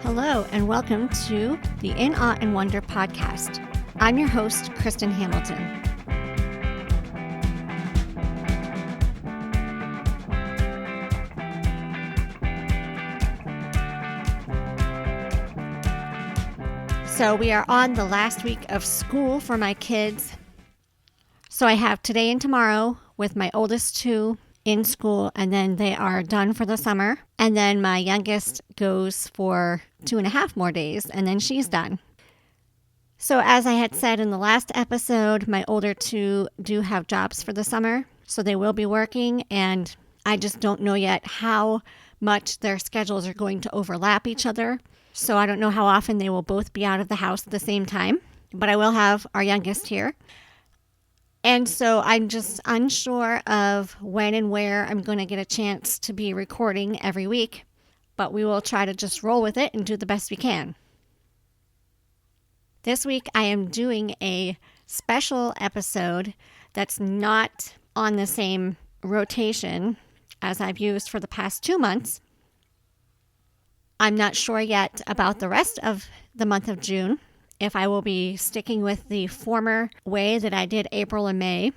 Hello, and welcome to the In Awe and Wonder podcast. I'm your host, Kristen Hamilton. So we are on the last week of school for my kids. So I have today and tomorrow with my oldest two in school, and then they are done for the summer. And then my youngest goes for 2.5 more days, and then she's done. So as I had said in the last episode, my older two do have jobs for the summer, so they will be working, and I just don't know yet how much their schedules are going to overlap each other. So I don't know how often they will both be out of the house at the same time, but I will have our youngest here. And so I'm just unsure of when and where I'm going to get a chance to be recording every week, but we will try to just roll with it and do the best we can. This week I am doing a special episode that's not on the same rotation as I've used for the past 2 months. I'm not sure yet about the rest of the month of June, if I will be sticking with the former way that I did April and May.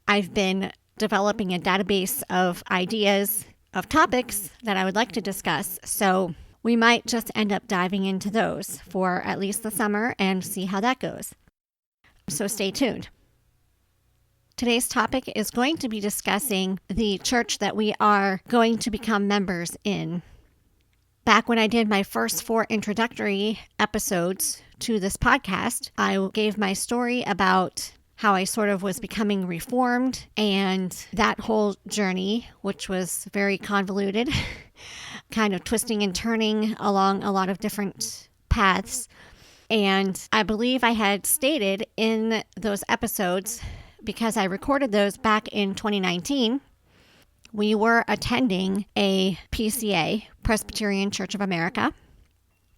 I've been developing a database of ideas, of topics that I would like to discuss, so we might just end up diving into those for at least the summer and see how that goes. So stay tuned. Today's topic is going to be discussing the church that we are going to become members in. Back when I did my first 4 introductory episodes to this podcast, I gave my story about how I sort of was becoming reformed and that whole journey, which was very convoluted, kind of twisting and turning along a lot of different paths. And I believe I had stated in those episodes, because I recorded those back in 2019, we were attending a PCA, Presbyterian Church of America,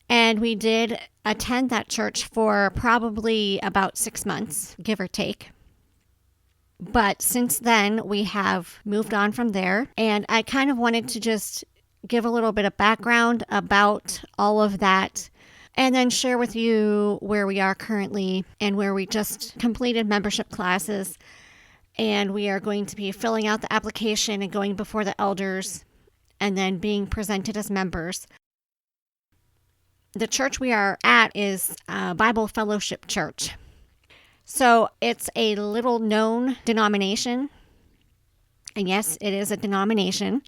and we did attend that church for probably about 6 months, give or take. But since then, we have moved on from there, and I kind of wanted to just give a little bit of background about all of that, and then share with you where we are currently and where we just completed membership classes. And we are going to be filling out the application and going before the elders and then being presented as members. The church we are at is Bible Fellowship Church. So it's a little known denomination. And yes, it is a denomination.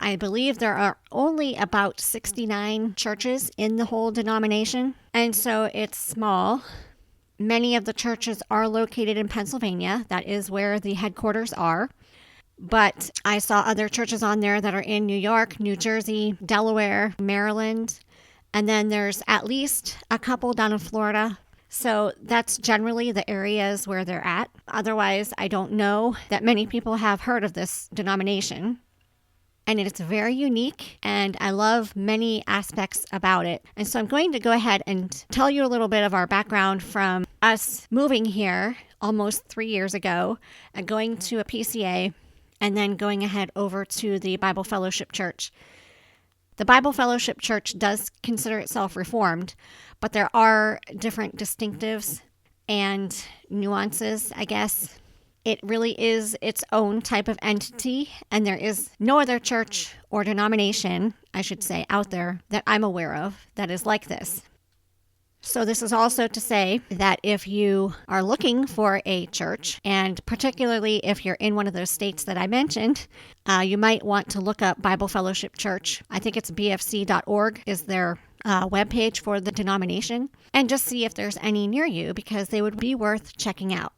I believe there are only about 69 churches in the whole denomination. And so it's small. Many of the churches are located in Pennsylvania. That is where the headquarters are. But I saw other churches on there that are in New York, New Jersey, Delaware, Maryland. And then there's at least a couple down in Florida. So that's generally the areas where they're at. Otherwise, I don't know that many people have heard of this denomination. And it's very unique, and I love many aspects about it. And so I'm going to go ahead and tell you a little bit of our background from us moving here almost 3 years ago and going to a PCA and then going ahead over to the Bible Fellowship Church. The Bible Fellowship Church does consider itself Reformed, but there are different distinctives and nuances, I guess. It really is its own type of entity, and there is no other church or denomination, I should say, out there that I'm aware of that is like this. So this is also to say that if you are looking for a church, and particularly if you're in one of those states that I mentioned, you might want to look up Bible Fellowship Church. I think it's bfc.org is their webpage for the denomination, and just see if there's any near you, because they would be worth checking out.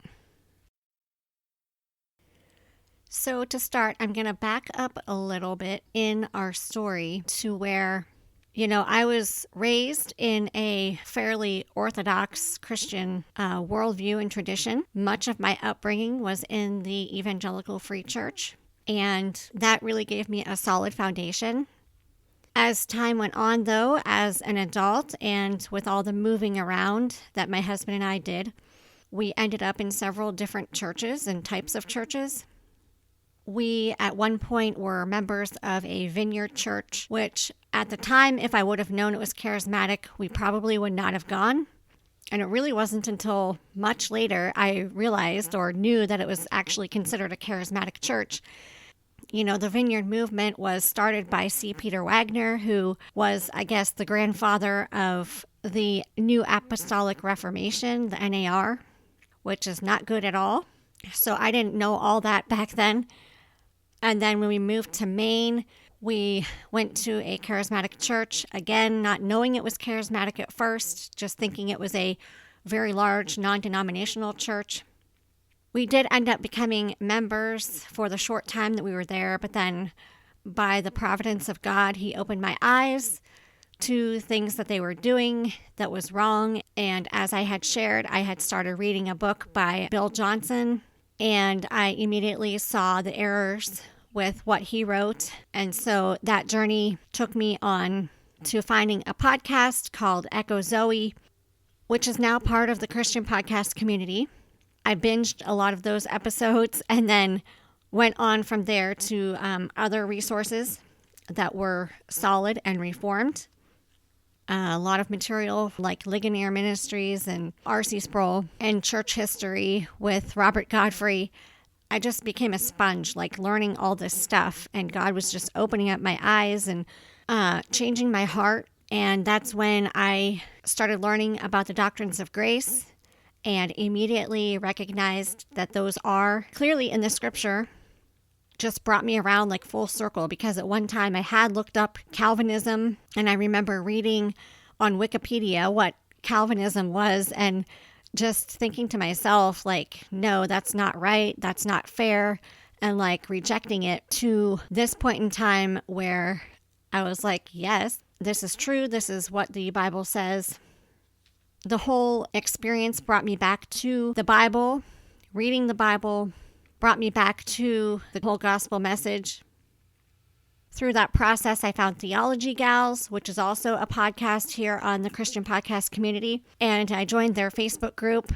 So to start, I'm going to back up a little bit in our story to where, I was raised in a fairly Orthodox Christian worldview and tradition. Much of my upbringing was in the Evangelical Free Church, and that really gave me a solid foundation. As time went on, though, as an adult and with all the moving around that my husband and I did, we ended up in several different churches and types of churches. We, at one point, were members of a vineyard church, which at the time, if I would have known it was charismatic, we probably would not have gone. And it really wasn't until much later I realized or knew that it was actually considered a charismatic church. The vineyard movement was started by C. Peter Wagner, who was, I guess, the grandfather of the New Apostolic Reformation, the NAR, which is not good at all. So I didn't know all that back then. And then when we moved to Maine, we went to a charismatic church, again, not knowing it was charismatic at first, just thinking it was a very large non-denominational church. We did end up becoming members for the short time that we were there, but then by the providence of God, He opened my eyes to things that they were doing that was wrong. And as I had shared, I had started reading a book by Bill Johnson, and I immediately saw the errors with what he wrote. And so that journey took me on to finding a podcast called Echo Zoe, which is now part of the Christian podcast community. I binged a lot of those episodes and then went on from there to other resources that were solid and reformed. A lot of material like Ligonier Ministries and R.C. Sproul and church history with Robert Godfrey. I just became a sponge, like learning all this stuff, and God was just opening up my eyes and changing my heart. And that's when I started learning about the doctrines of grace and immediately recognized that those are clearly in the scripture. Just brought me around like full circle, because at one time I had looked up Calvinism, and I remember reading on Wikipedia what Calvinism was and just thinking to myself, like, no, that's not right. That's not fair. And like rejecting it, to this point in time where I was like, yes, this is true. This is what the Bible says. The whole experience brought me back to the Bible. Reading the Bible brought me back to the whole gospel message. Through that process, I found Theology Gals, which is also a podcast here on the Christian podcast community, and I joined their Facebook group.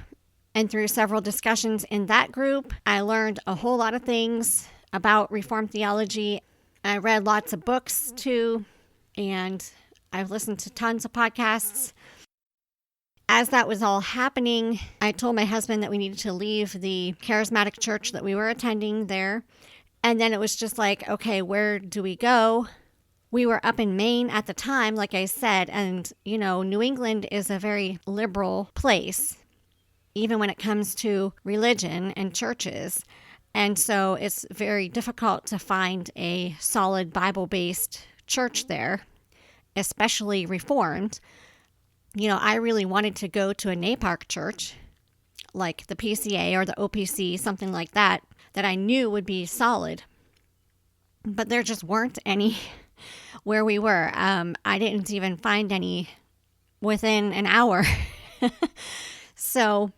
And through several discussions in that group, I learned a whole lot of things about Reformed theology. I read lots of books too, and I've listened to tons of podcasts. As that was all happening, I told my husband that we needed to leave the charismatic church that we were attending there. And then it was just like, okay, where do we go? We were up in Maine at the time, like I said, and, New England is a very liberal place, even when it comes to religion and churches. And so it's very difficult to find a solid Bible-based church there, especially Reformed. I really wanted to go to a NAPARC church, like the PCA or the OPC, something like that I knew would be solid. But there just weren't any where we were. I didn't even find any within an hour. So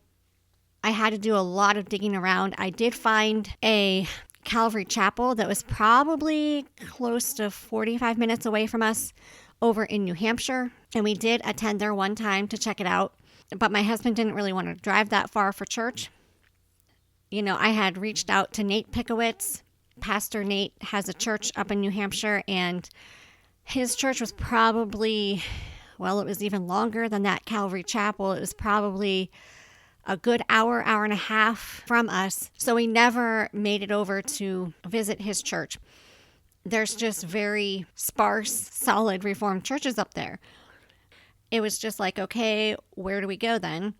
I had to do a lot of digging around. I did find a Calvary Chapel that was probably close to 45 minutes away from us over in New Hampshire. And we did attend there one time to check it out. But my husband didn't really want to drive that far for church. I had reached out to Nate Pickowitz. Pastor Nate has a church up in New Hampshire, and his church was probably, it was even longer than that Calvary Chapel. It was probably a good hour and a half from us. So we never made it over to visit his church. There's just very sparse, solid Reformed churches up there. It was just like, okay, where do we go then?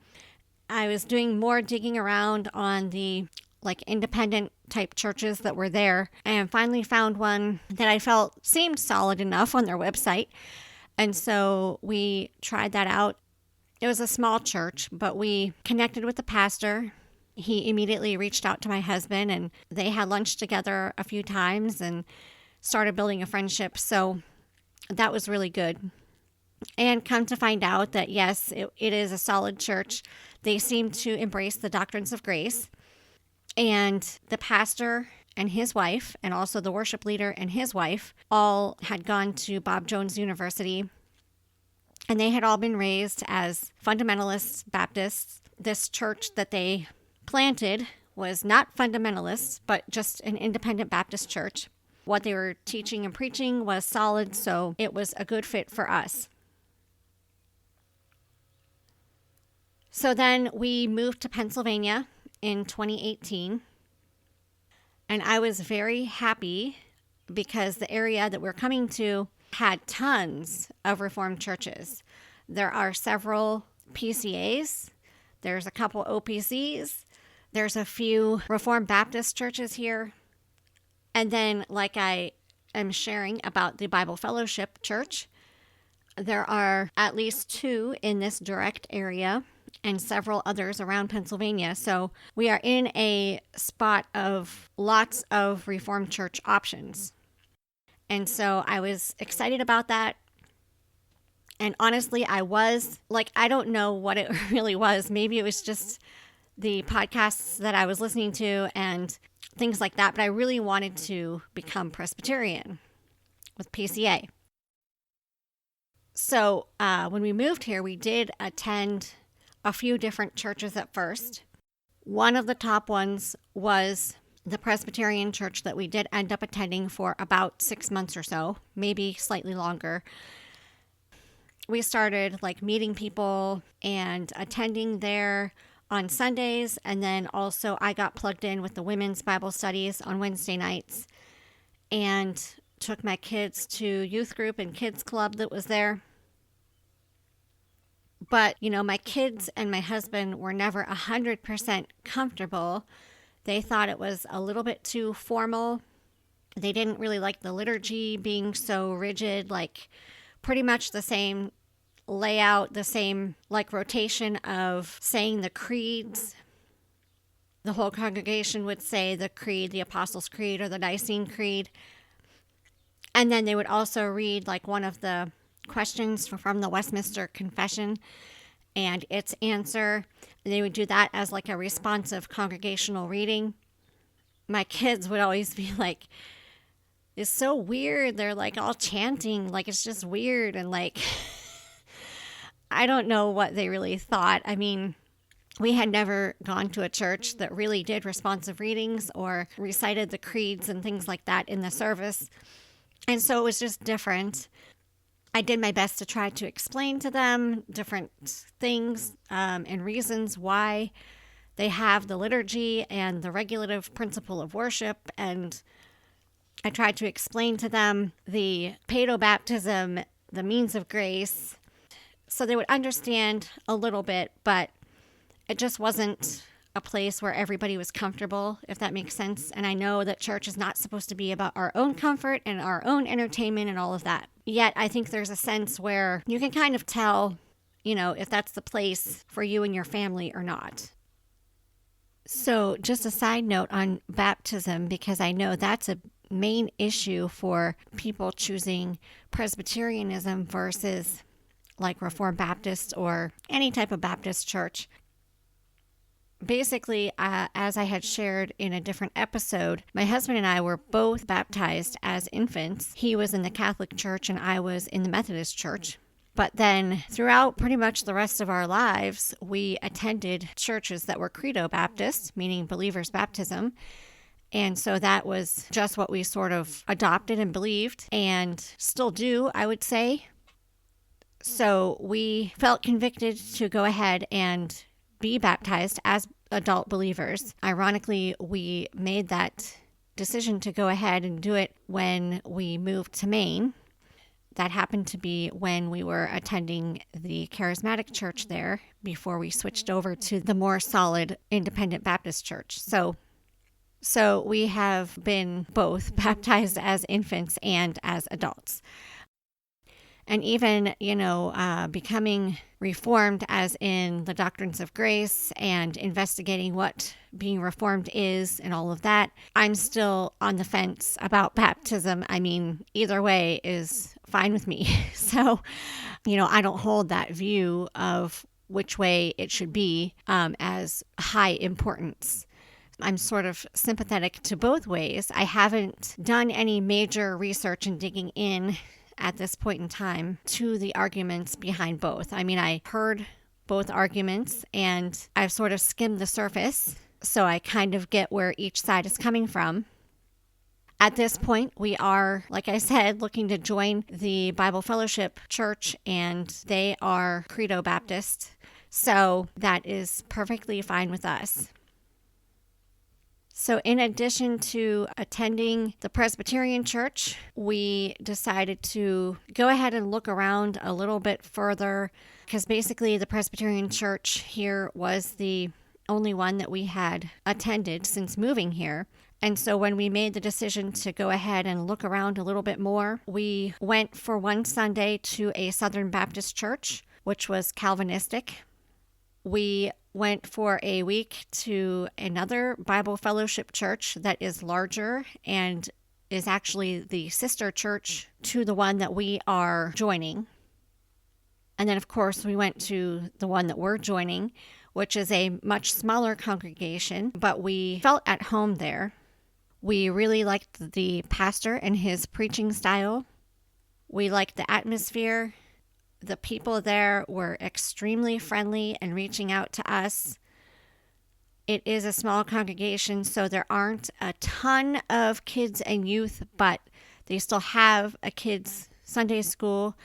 I was doing more digging around on the independent type churches that were there, and finally found one that I felt seemed solid enough on their website. And so we tried that out. It was a small church, but we connected with the pastor. He immediately reached out to my husband, and they had lunch together a few times and started building a friendship. So that was really good. And come to find out that, yes, it is a solid church. They seem to embrace the doctrines of grace. And the pastor and his wife, and also the worship leader and his wife, all had gone to Bob Jones University. And they had all been raised as fundamentalist Baptists. This church that they planted was not fundamentalist, but just an independent Baptist church. What they were teaching and preaching was solid, so it was a good fit for us. So then we moved to Pennsylvania in 2018, and I was very happy because the area that we're coming to had tons of Reformed churches. There are several PCAs, there's a couple OPCs, there's a few Reformed Baptist churches here, and then, like I am sharing about the Bible Fellowship Church, there are at least 2 in this direct area and several others around Pennsylvania. So we are in a spot of lots of Reformed church options. And so I was excited about that. And honestly, I don't know what it really was. Maybe it was just the podcasts that I was listening to and things like that. But I really wanted to become Presbyterian with PCA. So when we moved here, we did attend a few different churches at first. One of the top ones was the Presbyterian church that we did end up attending for about 6 months or so, maybe slightly longer. We started meeting people and attending there on Sundays, and then also I got plugged in with the women's Bible studies on Wednesday nights and took my kids to youth group and kids club that was there. But, my kids and my husband were never 100% comfortable. They thought it was a little bit too formal. They didn't really like the liturgy being so rigid, pretty much the same layout, the same rotation of saying the creeds. The whole congregation would say the creed, the Apostles' Creed or the Nicene Creed. And then they would also read one of the questions from the Westminster Confession and its answer. They would do that as a responsive congregational reading. My kids would always be like, it's so weird. They're all chanting, it's just weird. And I don't know what they really thought. I mean, we had never gone to a church that really did responsive readings or recited the creeds and things like that in the service. And so it was just different. I did my best to try to explain to them different things and reasons why they have the liturgy and the regulative principle of worship. And I tried to explain to them the paedobaptism, the means of grace, so they would understand a little bit, but it just wasn't a place where everybody was comfortable, if that makes sense. And I know that church is not supposed to be about our own comfort and our own entertainment and all of that. Yet I think there's a sense where you can kind of tell, if that's the place for you and your family or not. So just a side note on baptism, because I know that's a main issue for people choosing Presbyterianism versus Reformed Baptist or any type of Baptist church. Basically, as I had shared in a different episode, my husband and I were both baptized as infants. He was in the Catholic Church and I was in the Methodist Church. But then throughout pretty much the rest of our lives, we attended churches that were Credo Baptist, meaning believers' baptism. And so that was just what we sort of adopted and believed and still do, I would say. So we felt convicted to go ahead and be baptized as adult believers. Ironically, we made that decision to go ahead and do it when we moved to Maine. That happened to be when we were attending the charismatic church there before we switched over to the more solid independent Baptist church. So we have been both baptized as infants and as adults. And even, becoming reformed as in the doctrines of grace and investigating what being reformed is and all of that, I'm still on the fence about baptism. I mean, either way is fine with me. So, I don't hold that view of which way it should be as high importance. I'm sort of sympathetic to both ways. I haven't done any major research and digging in at this point in time to the arguments behind both. I mean, I heard both arguments and I've sort of skimmed the surface So I kind of get where each side is coming from. At this point, we are, like I said, looking to join the Bible Fellowship Church, and they are Credo Baptist. So that is perfectly fine with us. So in addition to attending the Presbyterian Church, we decided to go ahead and look around a little bit further, because basically the Presbyterian Church here was the only one that we had attended since moving here. And so when we made the decision to go ahead and look around a little bit more, we went for one Sunday to a Southern Baptist church, which was Calvinistic. We went for a week to another Bible Fellowship church that is larger and is actually the sister church to the one that we are joining. And then, of course, we went to the one that we're joining, which is a much smaller congregation, but we felt at home there. We really liked the pastor and his preaching style. We liked the atmosphere. The people there were extremely friendly and reaching out to us. It is a small congregation, so there aren't a ton of kids and youth, but they still have a kids' Sunday school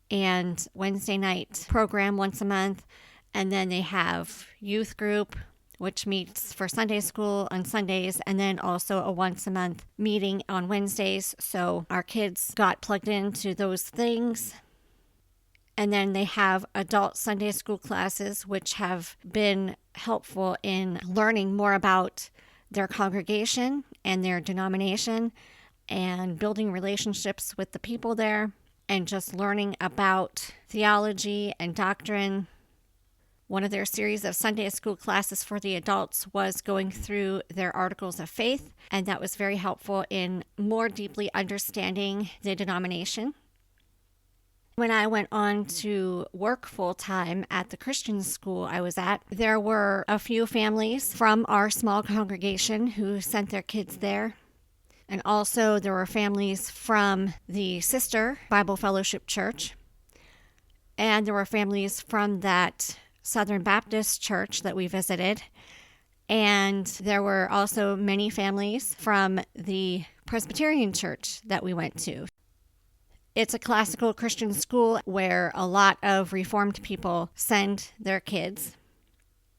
and Wednesday night program once a month. And then they have youth group, which meets for Sunday school on Sundays, and then also a once a month meeting on Wednesdays. So our kids got plugged into those things. And then they have adult Sunday school classes, which have been helpful in learning more about their congregation and their denomination and building relationships with the people there and just learning about theology and doctrine. One of their series of Sunday school classes for the adults was going through their articles of faith, and that was very helpful in more deeply understanding the denomination. When I went on to work full-time at the Christian school I was at, there were a few families from our small congregation who sent their kids there. And also there were families from the sister Bible Fellowship Church. And there were families from that Southern Baptist church that we visited. And there were also many families from the Presbyterian church that we went to. It's a classical Christian school where a lot of Reformed people send their kids.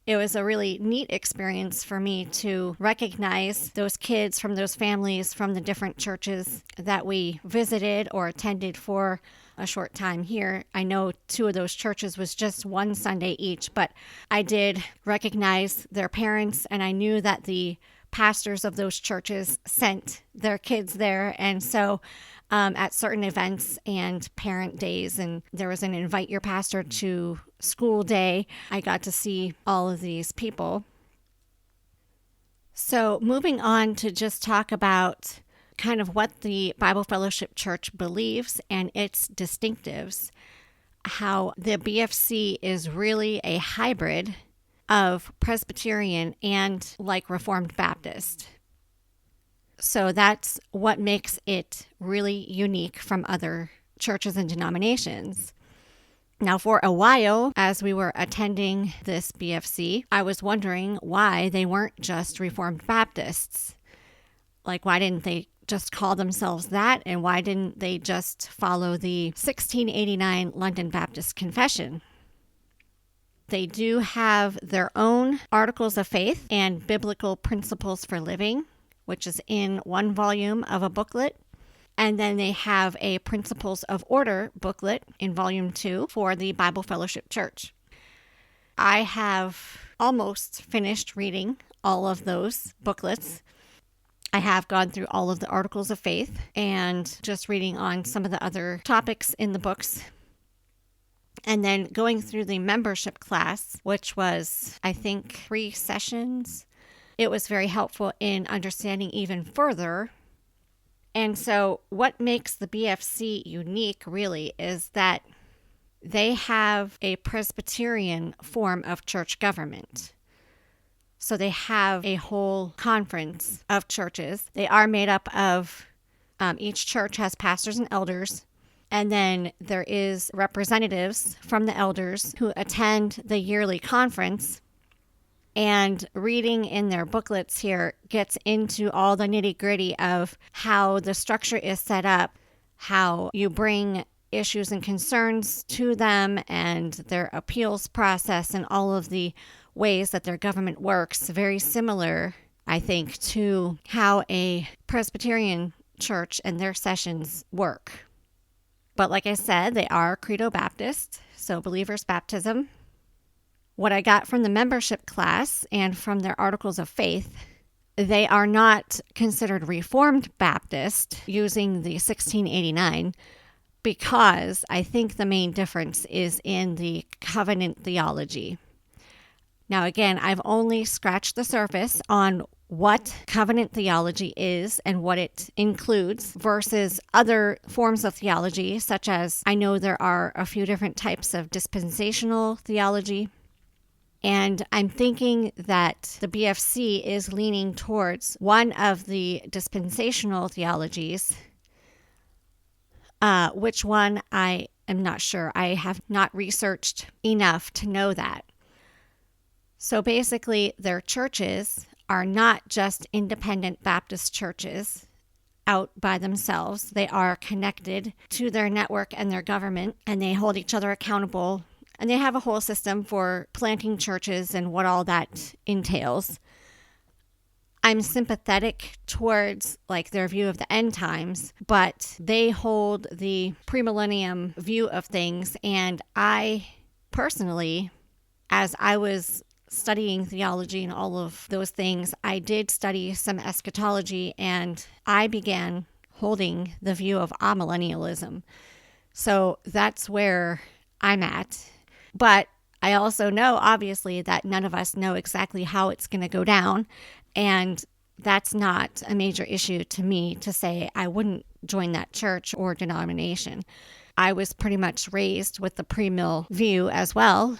It was a really neat experience for me to recognize those kids from those families from the different churches that we visited or attended for a short time here. I know 2 of those churches was just one Sunday each, but I did recognize their parents, and I knew that the pastors of those churches sent their kids there. And so at certain events and parent days, and there was an invite your pastor to school day, I got to see all of these people. So moving on to just talk about kind of what the Bible Fellowship Church believes and its distinctives, how the BFC is really a hybrid of Presbyterian and like Reformed Baptist. So that's what makes it really unique from other churches and denominations. Now, for a while, as we were attending this BFC, I was wondering why they weren't just Reformed Baptists. Like, why didn't they just call themselves that? And why didn't they just follow the 1689 London Baptist Confession? They do have their own articles of faith and biblical principles for living, which is in one volume of a booklet. And then they have a Principles of Order booklet in volume 2 for the Bible Fellowship Church. I have almost finished reading all of those booklets. I have gone through all of the articles of faith and just reading on some of the other topics in the books. And then going through the membership class, which was, I think, 3 sessions. It was very helpful in understanding even further. And so what makes the BFC unique really is that they have a Presbyterian form of church government. So they have a whole conference of churches. They are made up of, each church has pastors and elders. And then there is representatives from the elders who attend the yearly conference. And reading in their booklets here gets into all the nitty-gritty of how the structure is set up, how you bring issues and concerns to them, and their appeals process, and all of the ways that their government works. Very similar, I think, to how a Presbyterian church and their sessions work. But like I said, they are Credo Baptist, so believers' baptism. What I got from the membership class and from their articles of faith, they are not considered Reformed Baptist using the 1689, because I think the main difference is in the covenant theology. Now, again, I've only scratched the surface on what covenant theology is and what it includes versus other forms of theology, such as I know there are a few different types of dispensational theology. And I'm thinking that the BFC is leaning towards one of the dispensational theologies. Which one, I am not sure. I have not researched enough to know that. So basically, their churches are not just independent Baptist churches out by themselves. They are connected to their network and their government, and they hold each other accountable. And they have a whole system for planting churches and what all that entails. I'm sympathetic towards their view of the end times, but they hold the premillennium view of things. And I personally, as I was studying theology and all of those things, I did study some eschatology, and I began holding the view of amillennialism. So that's where I'm at. But I also know, obviously, that none of us know exactly how it's going to go down. And that's not a major issue to me to say I wouldn't join that church or denomination. I was pretty much raised with the pre-mill view as well,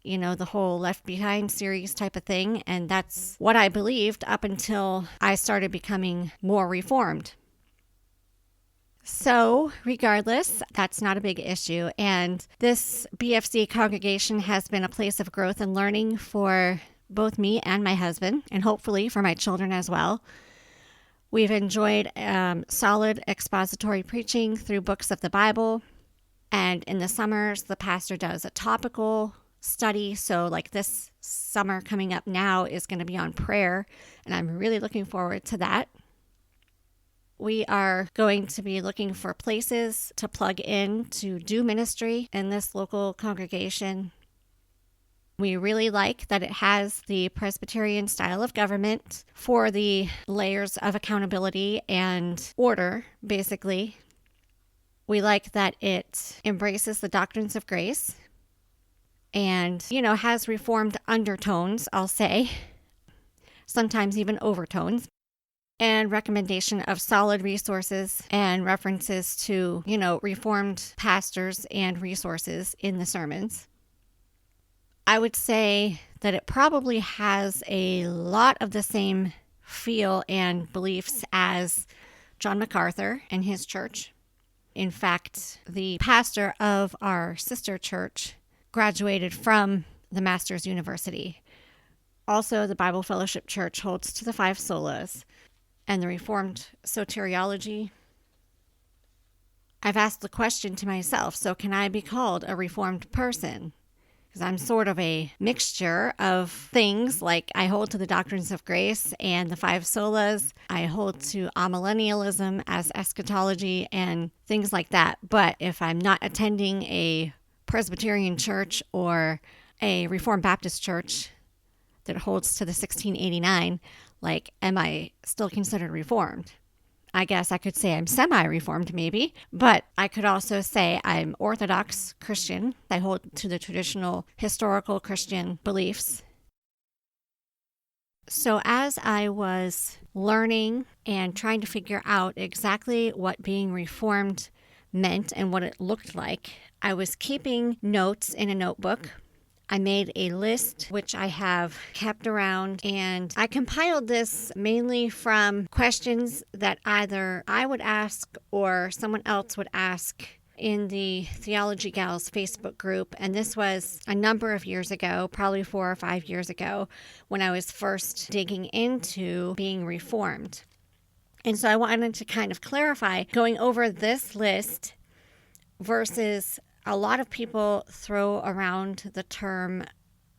the whole Left Behind series type of thing. And that's what I believed up until I started becoming more reformed. So regardless, that's not a big issue. And this BFC congregation has been a place of growth and learning for both me and my husband, and hopefully for my children as well. We've enjoyed solid expository preaching through books of the Bible. And in the summers, the pastor does a topical study. So this summer coming up now is going to be on prayer. And I'm really looking forward to that. We are going to be looking for places to plug in to do ministry in this local congregation. We really like that it has the Presbyterian style of government for the layers of accountability and order, basically. We like that it embraces the doctrines of grace and, has reformed undertones, I'll say, sometimes even overtones. And recommendation of solid resources and references to, reformed pastors and resources in the sermons. I would say that it probably has a lot of the same feel and beliefs as John MacArthur and his church. In fact, the pastor of our sister church graduated from the Masters University. Also, the Bible Fellowship Church holds to the 5 solas. And the Reformed soteriology. I've asked the question to myself, so can I be called a Reformed person? Because I'm sort of a mixture of things, I hold to the doctrines of grace and the 5 solas. I hold to amillennialism as eschatology and things like that. But if I'm not attending a Presbyterian church or a Reformed Baptist church that holds to the 1689, am I still considered Reformed? I guess I could say I'm semi-Reformed maybe, but I could also say I'm Orthodox Christian. I hold to the traditional historical Christian beliefs. So as I was learning and trying to figure out exactly what being Reformed meant and what it looked like, I was keeping notes in a notebook. I made a list, which I have kept around, and I compiled this mainly from questions that either I would ask or someone else would ask in the Theology Gals Facebook group, and this was a number of years ago, probably 4 or 5 years ago, when I was first digging into being Reformed. And so I wanted to kind of clarify, going over this list versus a lot of people throw around the term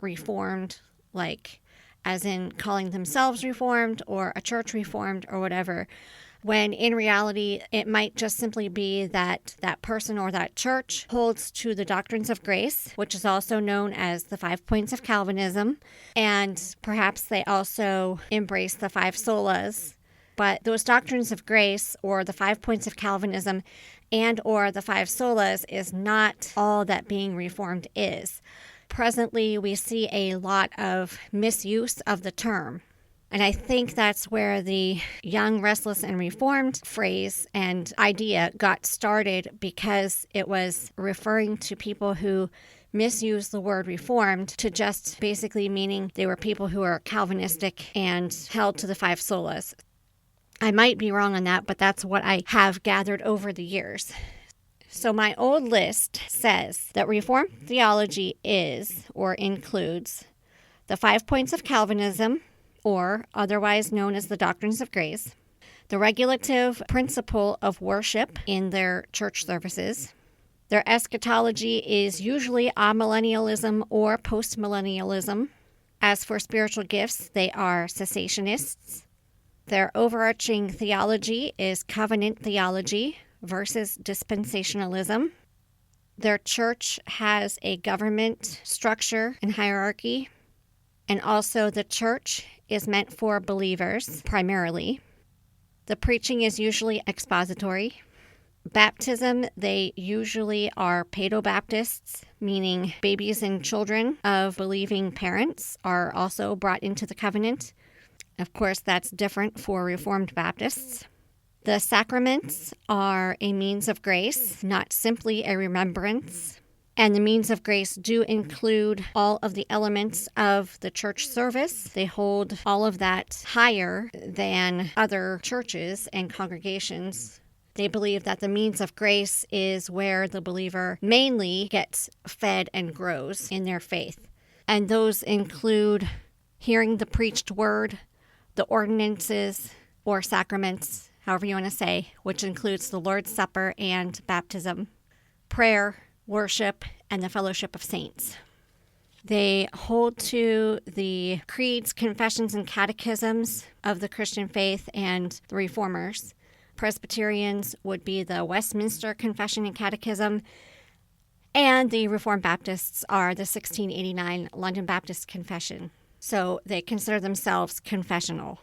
Reformed, like as in calling themselves Reformed or a church Reformed or whatever, when in reality it might just simply be that that person or that church holds to the doctrines of grace, which is also known as the 5 points of Calvinism, and perhaps they also embrace the 5 solas. But those doctrines of grace or the 5 points of Calvinism and or the 5 solas is not all that being Reformed is. Presently, we see a lot of misuse of the term. And I think that's where the young, restless, and reformed phrase and idea got started, because it was referring to people who misuse the word Reformed to just basically meaning they were people who are Calvinistic and held to the 5 solas. I might be wrong on that, but that's what I have gathered over the years. So my old list says that Reformed theology is or includes the 5 points of Calvinism, or otherwise known as the doctrines of grace, the regulative principle of worship in their church services. Their eschatology is usually amillennialism or postmillennialism. As for spiritual gifts, they are cessationists. Their overarching theology is covenant theology versus dispensationalism. Their church has a government structure and hierarchy, and also the church is meant for believers primarily. The preaching is usually expository. Baptism, they usually are paedobaptists, meaning babies and children of believing parents are also brought into the covenant. Of course, that's different for Reformed Baptists. The sacraments are a means of grace, not simply a remembrance. And the means of grace do include all of the elements of the church service. They hold all of that higher than other churches and congregations. They believe that the means of grace is where the believer mainly gets fed and grows in their faith. And those include hearing the preached word, the ordinances or sacraments, however you want to say, which includes the Lord's Supper and baptism, prayer, worship, and the fellowship of saints. They hold to the creeds, confessions, and catechisms of the Christian faith and the Reformers. Presbyterians would be the Westminster Confession and Catechism, and the Reformed Baptists are the 1689 London Baptist Confession. So they consider themselves confessional.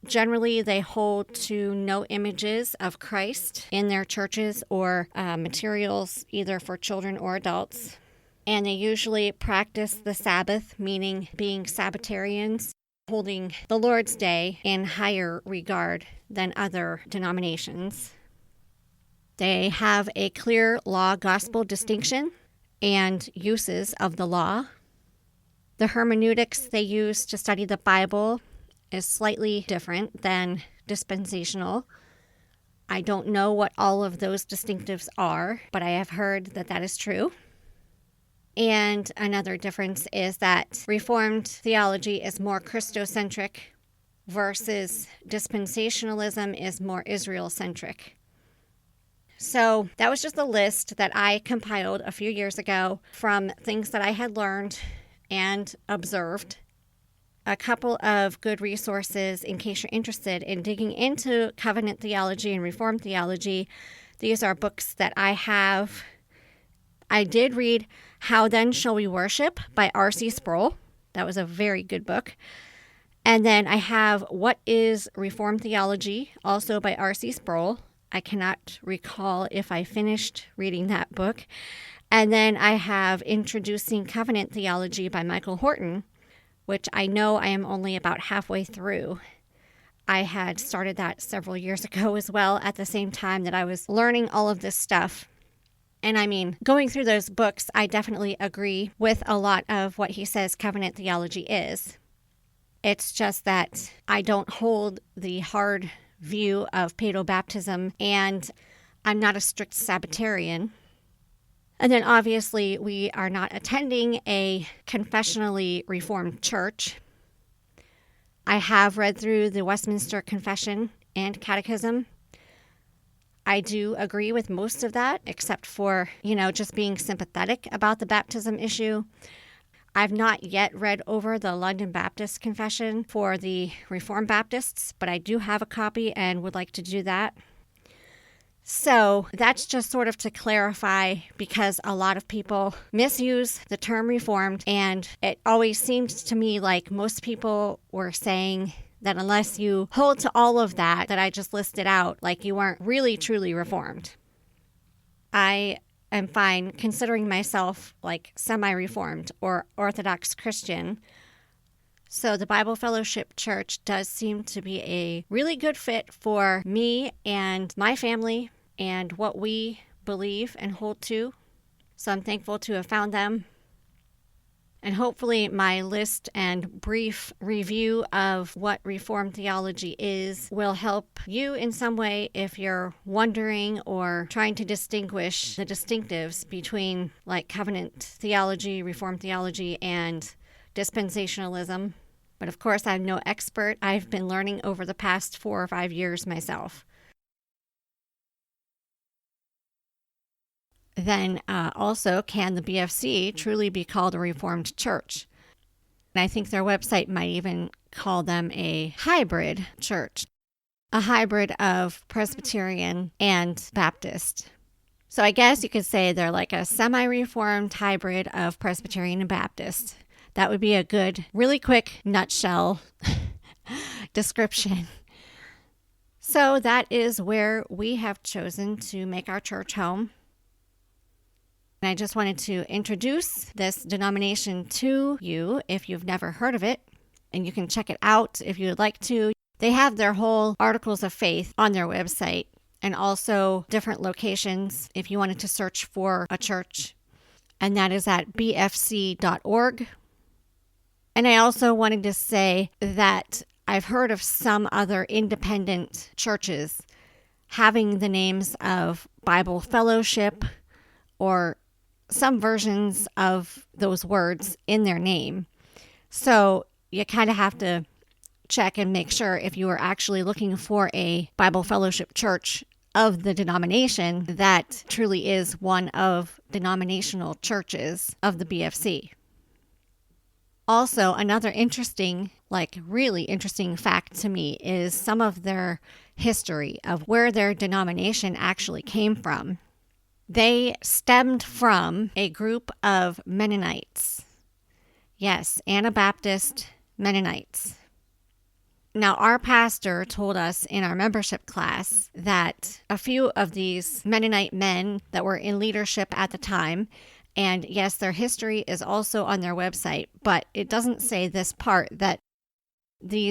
Generally, they hold to no images of Christ in their churches or materials either for children or adults. And they usually practice the Sabbath, meaning being Sabbatarians, holding the Lord's Day in higher regard than other denominations. They have a clear law-gospel distinction and uses of the law. The hermeneutics they use to study the Bible is slightly different than dispensational. I don't know what all of those distinctives are, but I have heard that that is true. And another difference is that Reformed theology is more Christocentric versus dispensationalism is more Israel-centric. So that was just a list that I compiled a few years ago from things that I had learned and observed. A couple of good resources in case you're interested in digging into covenant theology and Reformed theology. These are books that I have. I did read How Then Shall We Worship by R.C. Sproul. That was a very good book. And then I have What is Reformed Theology, also by R.C. Sproul. I cannot recall if I finished reading that book. And then I have Introducing Covenant Theology by Michael Horton, which I know I am only about halfway through. I had started that several years ago as well, at the same time that I was learning all of this stuff. And I mean, going through those books, I definitely agree with a lot of what he says covenant theology is. It's just that I don't hold the hard view of paedobaptism, and I'm not a strict Sabbatarian. And then obviously we are not attending a confessionally reformed church. I have read through the Westminster Confession and Catechism. I do agree with most of that, except for, just being sympathetic about the baptism issue. I've not yet read over the London Baptist Confession for the Reformed Baptists, but I do have a copy and would like to do that. So that's just sort of to clarify, because a lot of people misuse the term Reformed, and it always seemed to me like most people were saying that unless you hold to all of that I just listed out, like you weren't really truly Reformed. I am fine considering myself like semi-Reformed or Orthodox Christian. So the Bible Fellowship Church does seem to be a really good fit for me and my family and what we believe and hold to. So I'm thankful to have found them. And hopefully my list and brief review of what Reformed theology is will help you in some way if you're wondering or trying to distinguish the distinctives between like covenant theology, Reformed theology, and dispensationalism. But of course, I'm no expert. I've been learning over the past 4 or 5 years myself. Then also, can the BFC truly be called a Reformed church? And I think their website might even call them a hybrid church, a hybrid of Presbyterian and Baptist. So I guess you could say they're like a semi-Reformed hybrid of Presbyterian and Baptist. That would be a good, really quick nutshell description. So that is where we have chosen to make our church home. And I just wanted to introduce this denomination to you if you've never heard of it, and you can check it out if you would like to. They have their whole articles of faith on their website, and also different locations if you wanted to search for a church, and that is at bfc.org. And I also wanted to say that I've heard of some other independent churches having the names of Bible Fellowship or some versions of those words in their name. So you kind of have to check and make sure if you are actually looking for a Bible Fellowship church of the denomination that truly is one of denominational churches of the BFC. Also, another interesting, really interesting fact to me is some of their history of where their denomination actually came from. They stemmed from a group of Mennonites. Yes, Anabaptist Mennonites. Now, our pastor told us in our membership class that a few of these Mennonite men that were in leadership at the time, and yes, their history is also on their website, but it doesn't say this part, that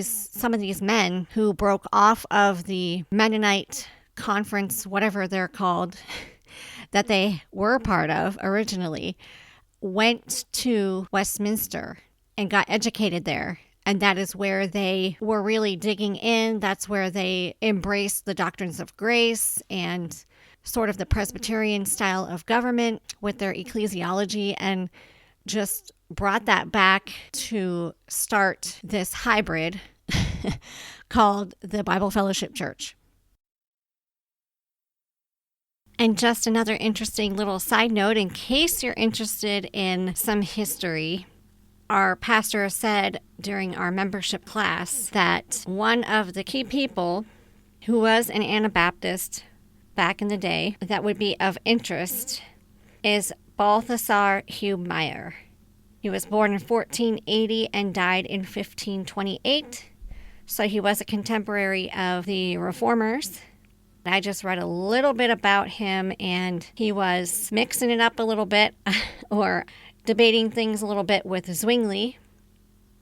some of these men who broke off of the Mennonite conference, whatever they're called, that they were part of originally, went to Westminster and got educated there. And that is where they were really digging in. That's where they embraced the doctrines of grace and sort of the Presbyterian style of government with their ecclesiology, and just brought that back to start this hybrid called the Bible Fellowship Church. And just another interesting little side note, in case you're interested in some history, our pastor said during our membership class that one of the key people who was an Anabaptist back in the day that would be of interest is Balthasar Hugh Meyer. He was born in 1480 and died in 1528, so he was a contemporary of the Reformers. I just read a little bit about him, and he was mixing it up a little bit or debating things a little bit with Zwingli,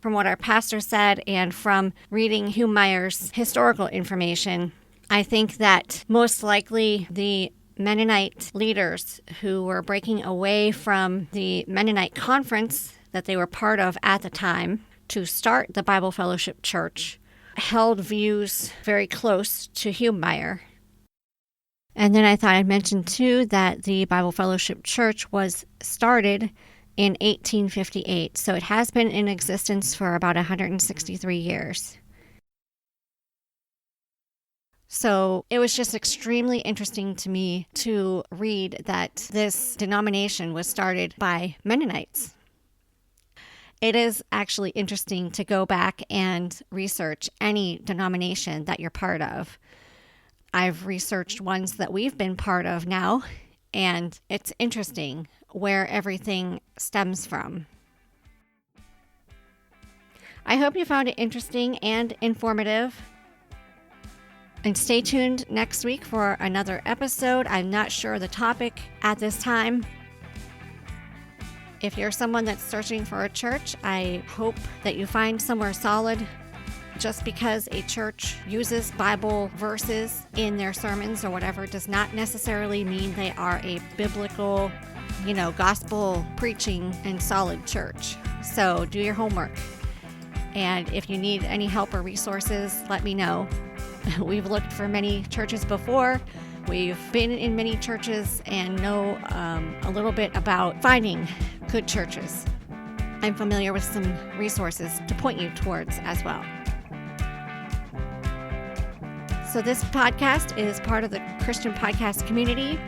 from what our pastor said, and from reading Hugh Meyer's historical information. I think that most likely the Mennonite leaders who were breaking away from the Mennonite conference that they were part of at the time to start the Bible Fellowship Church held views very close to Hugh Meyer. And then I thought I'd mention too that the Bible Fellowship Church was started in 1858, so it has been in existence for about 163 years. So it was just extremely interesting to me to read that this denomination was started by Mennonites. It is actually interesting to go back and research any denomination that you're part of. I've researched ones that we've been part of now, and it's interesting where everything stems from. I hope you found it interesting and informative. And stay tuned next week for another episode. I'm not sure the topic at this time. If you're someone that's searching for a church, I hope that you find somewhere solid. Just because a church uses Bible verses in their sermons or whatever does not necessarily mean they are a biblical, gospel preaching and solid church. So do your homework. And if you need any help or resources, let me know. We've looked for many churches before. We've been in many churches and know a little bit about finding good churches. I'm familiar with some resources to point you towards as well. So this podcast is part of the Christian podcast community.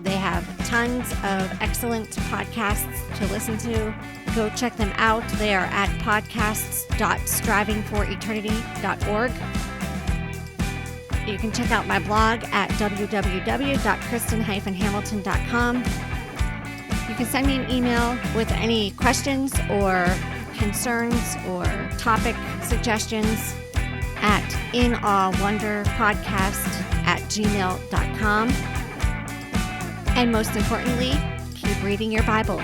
They have tons of excellent podcasts to listen to. Go check them out. They are at podcastsstrivingforeternityorgp14793. You can check out my blog at www.kristen-hamilton.com. You can send me an email with any questions or concerns or topic suggestions at inawewonderpodcast@gmail.com. And most importantly, keep reading your Bible.